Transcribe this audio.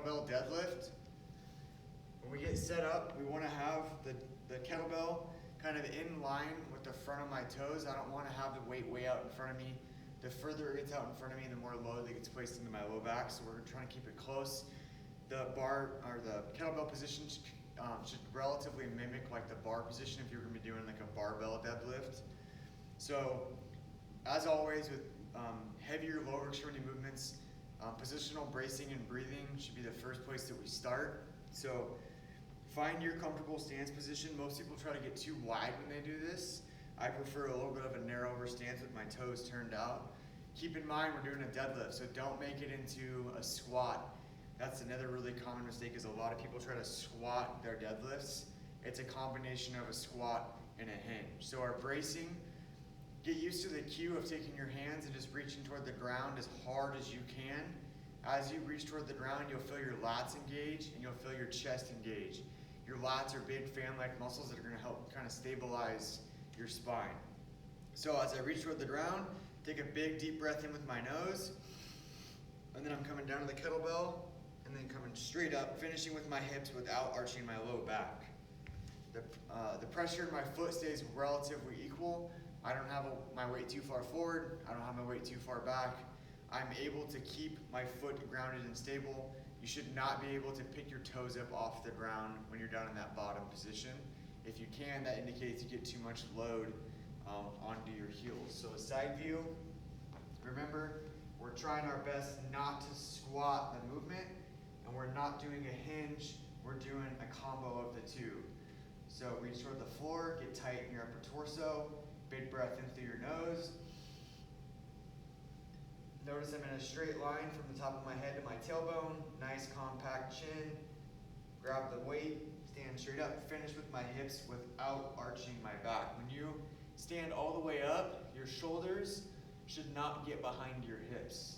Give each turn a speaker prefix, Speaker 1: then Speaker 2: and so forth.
Speaker 1: kettlebell deadlift. When we get set up, we want to have the kettlebell kind of in line with the front of my toes. I don't want to have the weight way out in front of me. The further it gets out in front of me, the more load that gets placed into my low back. So we're trying to keep it close. The bar or the kettlebell position should relatively mimic like the bar position if you're going to be doing like a barbell deadlift. So as always with heavier lower extremity movements, positional bracing and breathing should be the first place that we start. So find your comfortable stance position. Most people try to get too wide when they do this. I prefer a little bit of a narrower stance with my toes turned out. Keep in mind we're doing a deadlift, so don't make it into a squat. That's another really common mistake is a lot of people try to squat their deadlifts. It's a combination of a squat and a hinge. So our bracing, get used to the cue of taking your hands and just reaching toward the ground as hard as you can. As you reach toward the ground, you'll feel your lats engage and you'll feel your chest engage. Your lats are big fan-like muscles that are going to help kind of stabilize your spine. So as I reach toward the ground, take a big deep breath in with my nose, and then I'm coming down to the kettlebell, and then coming straight up, finishing with my hips without arching my low back. The pressure in my foot stays relatively equal. I don't have my weight too far forward. I don't have my weight too far back. I'm able to keep my foot grounded and stable. You should not be able to pick your toes up off the ground when you're down in that bottom position. If you can, that indicates you get too much load onto your heels. So a side view, remember, we're trying our best not to squat the movement, and we're not doing a hinge, we're doing a combo of the two. So reach toward the floor, get tight in your upper torso, big breath in through your nose. Notice I'm in a straight line from the top of my head to my tailbone, nice compact chin. Grab the weight, stand straight up, finish with my hips without arching my back. When you stand all the way up, your shoulders should not get behind your hips.